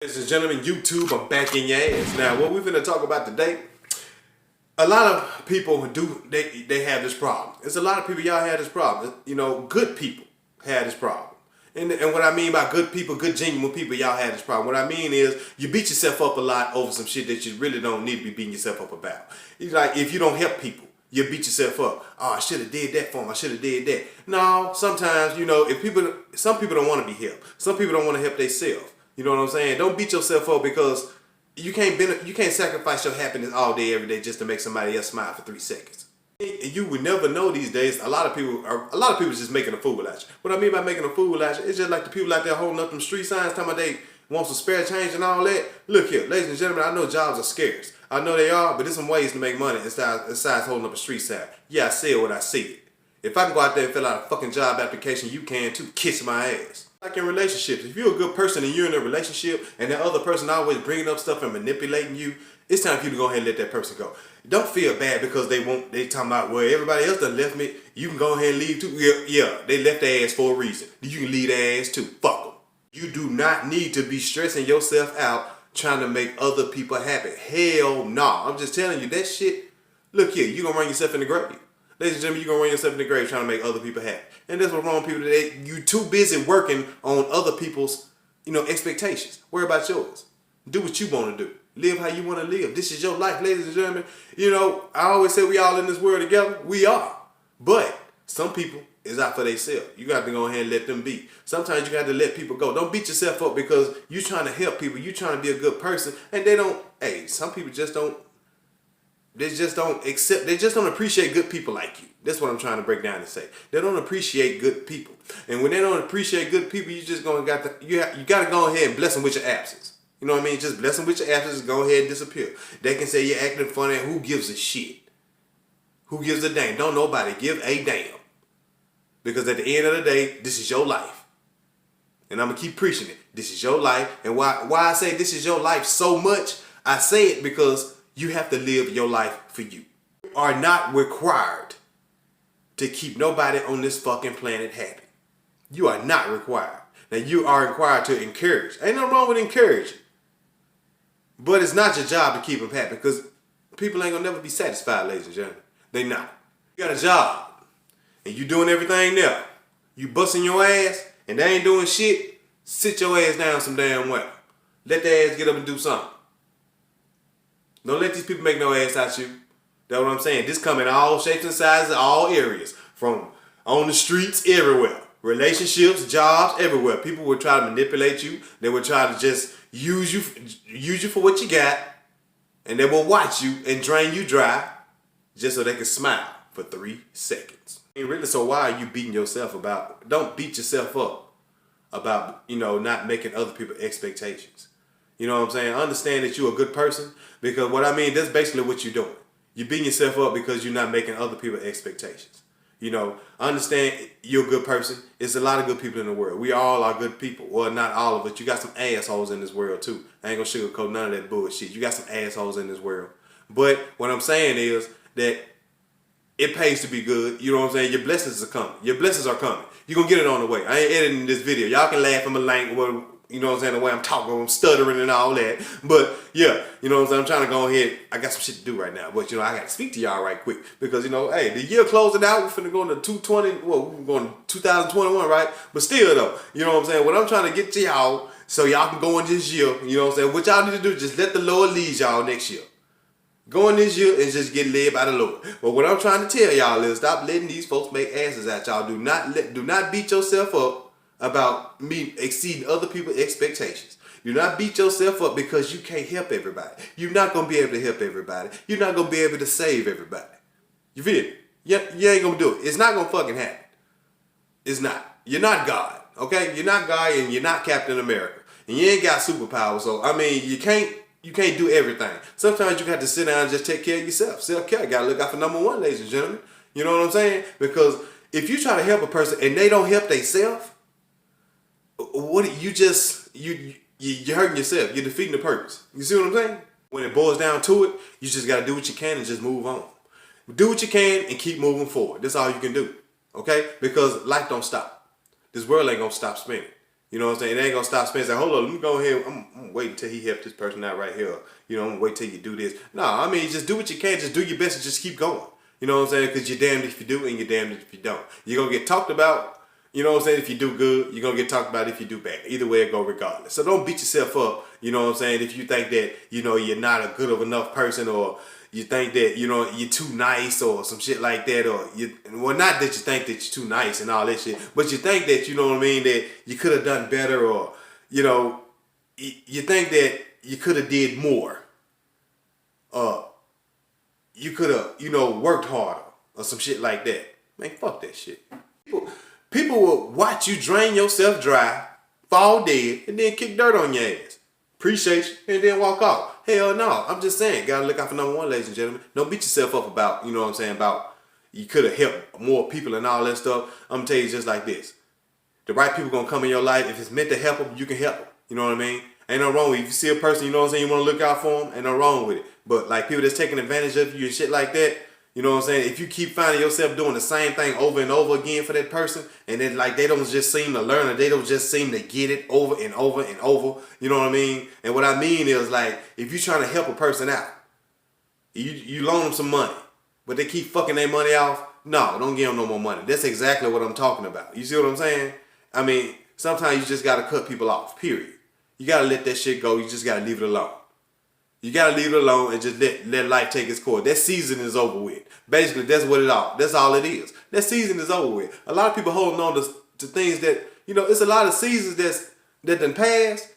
Ladies and gentlemen, YouTube, I'm back in your ass. Now, what we're going to talk about today, a lot of people they have this problem. There's a lot of people, y'all have this problem. You know, good people have this problem. And what I mean by good people, good genuine people, y'all have this problem. What I mean is you beat yourself up a lot over some shit that you really don't need to be beating yourself up about. It's like if you don't help people, you beat yourself up. Oh, I should have did that for them. I should have did that. No, sometimes, you know, some people don't want to be helped. Some people don't want to help themselves. You know what I'm saying? Don't beat yourself up because you can't sacrifice your happiness all day, every day just to make somebody else smile for 3 seconds. And you would never know these days. A lot of people just making a fool out you. What I mean by making a fool out you, it's just like the people out there holding up them street signs, talking about they want some spare change and all that. Look here, ladies and gentlemen, I know jobs are scarce. I know they are, but there's some ways to make money besides holding up a street sign. Yeah, I say it when I see it. If I can go out there and fill out a fucking job application, you can too. Kiss my ass. Like in relationships, if you're a good person and you're in a relationship and the other person always bringing up stuff and manipulating you, it's time for you to go ahead and let that person go. Don't feel bad because they talking about, well, everybody else done left me. You can go ahead and leave too. Yeah, they left their ass for a reason. You can leave their ass too. Fuck them. You do not need to be stressing yourself out trying to make other people happy. Hell no. I'm just telling you that shit. Look here, you're going to run yourself in the grave. Ladies and gentlemen, you're going to run yourself in the grave trying to make other people happy. And that's what's wrong with people today. You too busy working on other people's, expectations. Worry about yours. Do what you want to do. Live how you want to live. This is your life, ladies and gentlemen. I always say we all in this world together. We are. But some people is out for themselves. You got to go ahead and let them be. Sometimes you got to let people go. Don't beat yourself up because you're trying to help people. You're trying to be a good person. And some people just don't. They just don't appreciate good people like you. That's what I'm trying to break down and say. They don't appreciate good people. And when they don't appreciate good people, you got to go ahead and bless them with your absence. You know what I mean? Just bless them with your absence and go ahead and disappear. They can say you're acting funny. Who gives a shit? Who gives a damn? Don't nobody give a damn. Because at the end of the day, this is your life. And I'm going to keep preaching it. This is your life. And why I say this is your life so much, I say it because you have to live your life for you. You are not required to keep nobody on this fucking planet happy. You are not required. Now you are required to encourage. Ain't nothing wrong with encouraging. But it's not your job to keep them happy because people ain't gonna never be satisfied, ladies and gentlemen. They not. You got a job and you doing everything there. You busting your ass and they ain't doing shit. Sit your ass down some damn well. Let their ass get up and do something. Don't let these people make no ass out you. That's what I'm saying. This come in all shapes and sizes, all areas. From on the streets, everywhere. Relationships, jobs, everywhere. People will try to manipulate you. They will try to just use you for what you got. And they will watch you and drain you dry just so they can smile for 3 seconds. And really, so why are you beating yourself about? Don't beat yourself up about, not making other people expectations. You know what I'm saying? Understand that you're a good person because what I mean, that's basically what you're doing. You're beating yourself up because you're not making other people expectations. Understand you're a good person. It's a lot of good people in the world. We all are good people. Well, not all of it. You got some assholes in this world too. I ain't gonna sugarcoat none of that bullshit. You got some assholes in this world. But what I'm saying is that it pays to be good. You know what I'm saying? Your blessings are coming. Your blessings are coming. You're gonna get it on the way. I ain't editing this video. Y'all can laugh at my language. You know what I'm saying? The way I'm talking, I'm stuttering and all that. But yeah, you know what I'm saying? I'm trying to go ahead. I got some shit to do right now. But I got to speak to y'all right quick. Because, hey, the year closing out. We're finna go into 220. Well, we're going to 2021, right? But still, though, you know what I'm saying? What I'm trying to get to y'all so y'all can go in this year, you know what I'm saying? What y'all need to do is just let the Lord lead y'all next year. Go in this year and just get led by the Lord. But what I'm trying to tell y'all is stop letting these folks make asses at y'all. Do not beat yourself up about me exceeding other people's expectations. Do not beat yourself up because you can't help everybody. You're not going to be able to help everybody. You're not going to be able to save everybody. You feel me? You ain't going to do it. It's not going to fucking happen. It's not. You're not God, okay? You're not God and you're not Captain America. And you ain't got superpowers. So, you can't do everything. Sometimes you got to sit down and just take care of yourself. Self-care. You got to look out for number one, ladies and gentlemen. You know what I'm saying? Because if you try to help a person and they don't help themselves, you're hurting yourself. You're defeating the purpose. You see what I'm saying? When it boils down to it, you just got to do what you can and just move on. Do what you can and keep moving forward. That's all you can do. Okay? Because life don't stop. This world ain't going to stop spinning. You know what I'm saying? They ain't gonna stop spending. Say, hold on, let me go ahead. I'm gonna wait until he help this person out right here. You know, I'm gonna wait till you do this. No, I mean, just do what you can. Just do your best and just keep going. You know what I'm saying? Because you're damned if you do and you're damned if you don't. You're gonna get talked about. You know what I'm saying? If you do good, you're going to get talked about if you do bad. Either way it go regardless. So don't beat yourself up, you know what I'm saying, if you think that, you know, you're not a good of enough person, or you think that, you know, you're too nice or some shit like that, or well, not that you think that you're too nice and all that shit, but you think that, you know what I mean, that you could have done better, or, you know, you think that you could have did more. You could have, you know, worked harder or some shit like that. Man, fuck that shit. People will watch you drain yourself dry, fall dead, and then kick dirt on your ass. Appreciate you, and then walk off. Hell no. I'm just saying, gotta look out for number one, ladies and gentlemen. Don't beat yourself up about, you know what I'm saying, about you could have helped more people and all that stuff. I'm gonna tell you just like this. The right people gonna come in your life. If it's meant to help them, you can help them. You know what I mean? Ain't no wrong with it. If you see a person, you know what I'm saying, you wanna look out for them, ain't no wrong with it. But like people that's taking advantage of you and shit like that, you know what I'm saying? If you keep finding yourself doing the same thing over and over again for that person, and then like they don't just seem to learn, or they don't just seem to get it over and over and over, you know what I mean? And what I mean is, like, if you're trying to help a person out, you loan them some money, but they keep fucking their money off, no, don't give them no more money. That's exactly what I'm talking about. You see what I'm saying? I mean, sometimes you just got to cut people off, period. You got to let that shit go. You just got to leave it alone. You gotta leave it alone and just let life take its course. That season is over with. Basically, that's all it is. That season is over with. A lot of people holding on to things that, you know, it's a lot of seasons that done passed,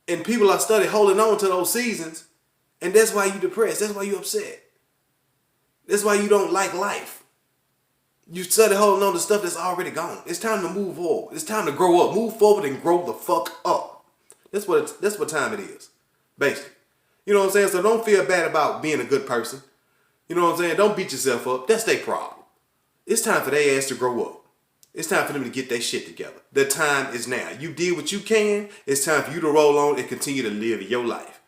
and people are study holding on to those seasons, and that's why you depressed. That's why you upset. That's why you don't like life. You study holding on to stuff that's already gone. It's time to move forward. It's time to grow up. Move forward and grow the fuck up. That's what time it is, basically. You know what I'm saying? So don't feel bad about being a good person. You know what I'm saying? Don't beat yourself up. That's their problem. It's time for their ass to grow up. It's time for them to get their shit together. The time is now. You did what you can. It's time for you to roll on and continue to live your life.